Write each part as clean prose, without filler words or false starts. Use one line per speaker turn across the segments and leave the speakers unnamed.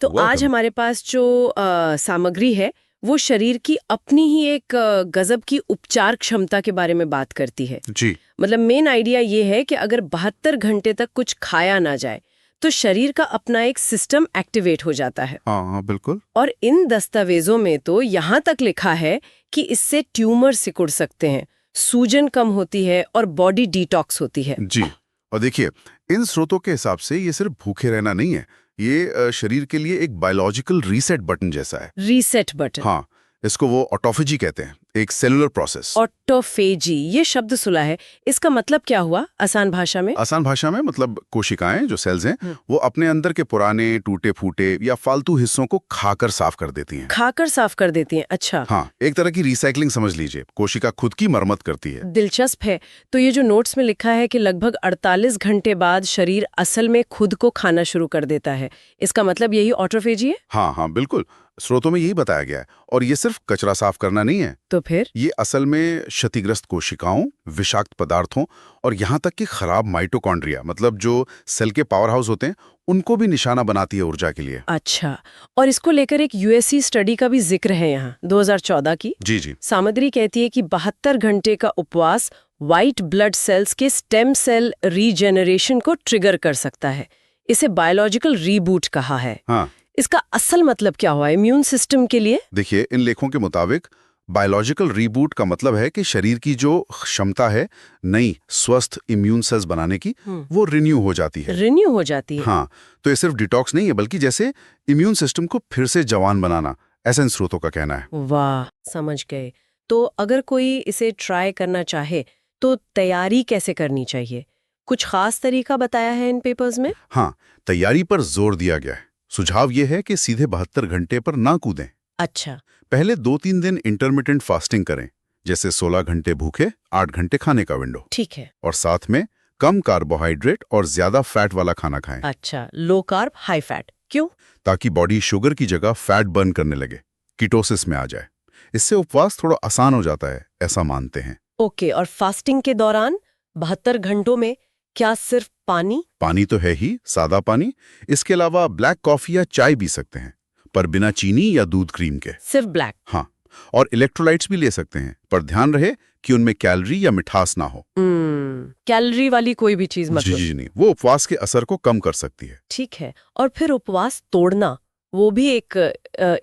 तो आज हमारे पास जो सामग्री है वो शरीर की अपनी ही एक गजब की उपचार क्षमता के बारे में बात करती है।
जी।
मतलब मेन आइडिया ये है कि अगर 72 घंटे तक कुछ खाया ना जाए तो शरीर का अपना एक सिस्टम एक्टिवेट हो जाता है।
हाँ बिल्कुल।
और इन दस्तावेजों में तो यहाँ तक लिखा है कि इससे ट्यूमर सिकुड़ सकते हैं, सूजन कम होती है और बॉडी डिटॉक्स होती है।
जी। और देखिए, इन स्रोतों के हिसाब से ये सिर्फ भूखे रहना नहीं है, ये शरीर के लिए एक बायोलॉजिकल रीसेट बटन जैसा है।
Reset button.
हाँ, इसको वो ऑटोफेजी कहते हैं, एक सेलुलर प्रोसेस।
ऑटोफेजी, ये शब्द सुना है, इसका मतलब क्या हुआ आसान भाषा में?
आसान भाषा में मतलब कोशिकाएं जो सेल्स हैं वो अपने अंदर के पुराने टूटे फूटे या फालतू हिस्सों को खाकर साफ कर देती हैं।
खाकर साफ कर देती हैं, अच्छा।
हाँ, एक तरह की रिसाइकलिंग समझ लीजिए। कोशिका खुद की मरम्मत करती है।
दिलचस्प है। तो ये जो नोट्स में लिखा है कि लगभग 48 घंटे बाद शरीर असल में खुद को खाना शुरू कर देता है, इसका मतलब यही ऑटोफेजी है?
हाँ बिल्कुल, स्रोतों में यही बताया गया है। और ये सिर्फ कचरा साफ करना नहीं है,
तो फिर
ये असल में क्षतिग्रस्त कोशिकाओं, विषाक्त पदार्थों और यहाँ तक कि खराब माइटोकॉन्ड्रिया, मतलब जो सेल के पावर हाउस होते हैं, उनको भी निशाना बनाती है ऊर्जा के लिए।
अच्छा, और इसको लेकर एक यूएससी स्टडी का भी जिक्र है यहाँ, 2014 की।
जी।
सामग्री कहती है कि 72 घंटे का उपवास व्हाइट ब्लड सेल्स के स्टेम सेल रीजेनरेशन को ट्रिगर कर सकता है। इसे बायोलॉजिकल रीबूट कहा है।
हाँ,
इसका असल मतलब क्या हुआ इम्यून सिस्टम के लिए?
देखिए, इन लेखों के मुताबिक बायोलॉजिकल रीबूट का मतलब है कि शरीर की जो क्षमता है नई स्वस्थ इम्यून सेल्स बनाने की, वो रिन्यू हो जाती है।
रिन्यू हो जाती है।
हाँ, तो ये सिर्फ डिटॉक्स नहीं है, बल्कि जैसे इम्यून सिस्टम को फिर से जवान बनाना, ऐसा इन स्रोतों का कहना है।
वाह, समझ गए। तो अगर कोई इसे ट्राई करना चाहे तो तैयारी कैसे करनी चाहिए? कुछ खास तरीका बताया है इन पेपर्स में?
हाँ, तैयारी पर जोर दिया गया है। सुझाव ये है कि सीधे 72 घंटे पर ना कूदें।
अच्छा।
पहले 2-3 दिन इंटरमिटेंट फास्टिंग करें, जैसे 16 घंटे भूखे, 8 घंटे खाने का विंडो।
ठीक है।
और साथ में कम कार्बोहाइड्रेट और ज्यादा फैट वाला खाना खाएं।
अच्छा, लो कार्ब हाई फैट, क्यों?
ताकि बॉडी शुगर की जगह फैट बर्न करने लगे, कीटोसिस में आ जाए। इससे उपवास थोड़ा आसान हो जाता है, ऐसा मानते हैं।
ओके, और फास्टिंग के दौरान 72 घंटों में क्या सिर्फ पानी?
पानी तो है ही, सादा पानी। इसके अलावा ब्लैक कॉफी या चाय पी सकते हैं, पर बिना चीनी या दूध क्रीम के।
सिर्फ ब्लैक?
हाँ, और इलेक्ट्रोलाइट्स भी ले सकते हैं, पर ध्यान रहे कि उनमें कैलोरी या मिठास ना हो।
कैलोरी वाली कोई भी चीज मतलब?
जी नहीं, वो उपवास के असर को कम कर सकती है।
ठीक है। और फिर उपवास तोड़ना, वो भी एक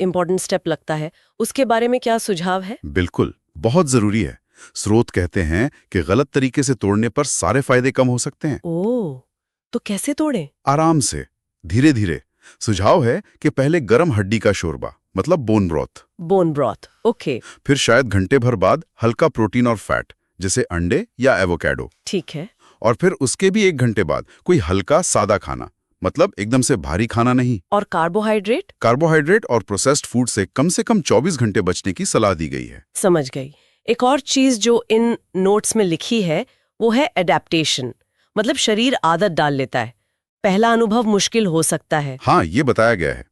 इम्पोर्टेंट स्टेप लगता है, उसके बारे में क्या सुझाव है?
बिल्कुल, बहुत जरूरी है। स्रोत कहते हैं कि गलत तरीके से तोड़ने पर सारे फायदे कम हो सकते हैं।
ओह, तो कैसे तोड़ें?
आराम से, धीरे धीरे। सुझाव है कि पहले गरम हड्डी का शोरबा, मतलब bone broth.
Bone broth, okay.
फिर शायद घंटे भर बाद हल्का प्रोटीन और फैट, जैसे अंडे या एवोकाडो।
ठीक है।
और फिर उसके भी 1 घंटे बाद कोई हल्का सादा खाना, मतलब एकदम से भारी खाना नहीं।
और कार्बोहाइड्रेट?
कार्बोहाइड्रेट और प्रोसेस्ड फूड से कम 24 घंटे बचने की सलाह दी गई है।
समझ गई। एक और चीज जो इन नोट्स में लिखी है वो है एडेप्टेशन, मतलब शरीर आदत डाल लेता है। पहला अनुभव मुश्किल हो सकता है।
हाँ, ये बताया गया है।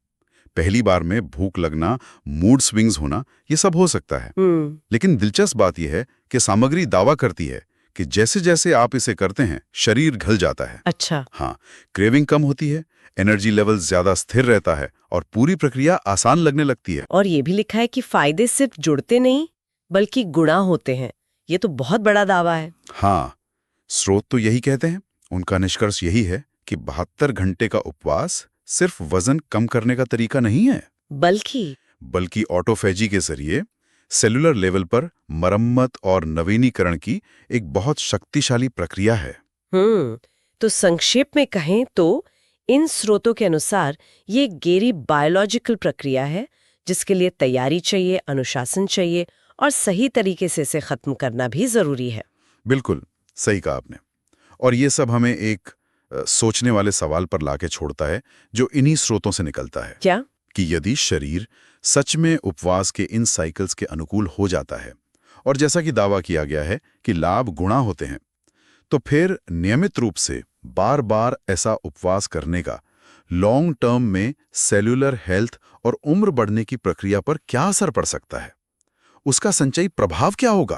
पहली बार में भूख लगना, मूड स्विंग्स होना, ये सब हो सकता है। लेकिन दिलचस्प बात यह है कि सामग्री दावा करती है कि जैसे जैसे आप इसे करते हैं, शरीर घल जाता है।
अच्छा।
हाँ, क्रेविंग कम होती है, एनर्जी लेवल ज्यादा स्थिर रहता है और पूरी प्रक्रिया आसान लगने लगती है।
और ये भी लिखा है कि फायदे सिर्फ जुड़ते नहीं बल्कि गुणा होते हैं। ये तो बहुत बड़ा दावा है।
हाँ, स्रोत तो यही कहते हैं। उनका निष्कर्ष यही है कि 72 घंटे का उपवास सिर्फ वजन कम करने का तरीका नहीं है, बल्कि ऑटोफेजी के जरिए सेलुलर लेवल पर मरम्मत और नवीनीकरण की एक बहुत शक्तिशाली प्रक्रिया है।
तो संक्षेप में कहें तो इन स्रोतों के अनुसार ये गहरी बायोलॉजिकल प्रक्रिया है जिसके लिए तैयारी चाहिए, अनुशासन चाहिए और सही तरीके से इसे खत्म करना भी जरूरी है।
बिल्कुल सही कहा आपने। और ये सब हमें एक सोचने वाले सवाल पर लाके छोड़ता है जो इन्हीं स्रोतों से निकलता है।
क्या?
कि यदि शरीर सच में उपवास के इन साइकिल्स के अनुकूल हो जाता है और जैसा कि दावा किया गया है कि लाभ गुणा होते हैं, तो फिर नियमित रूप से बार बार ऐसा उपवास करने का लॉन्ग टर्म में सेल्यूलर हेल्थ और उम्र बढ़ने की प्रक्रिया पर क्या असर पड़ सकता है, उसका संचयी प्रभाव क्या होगा।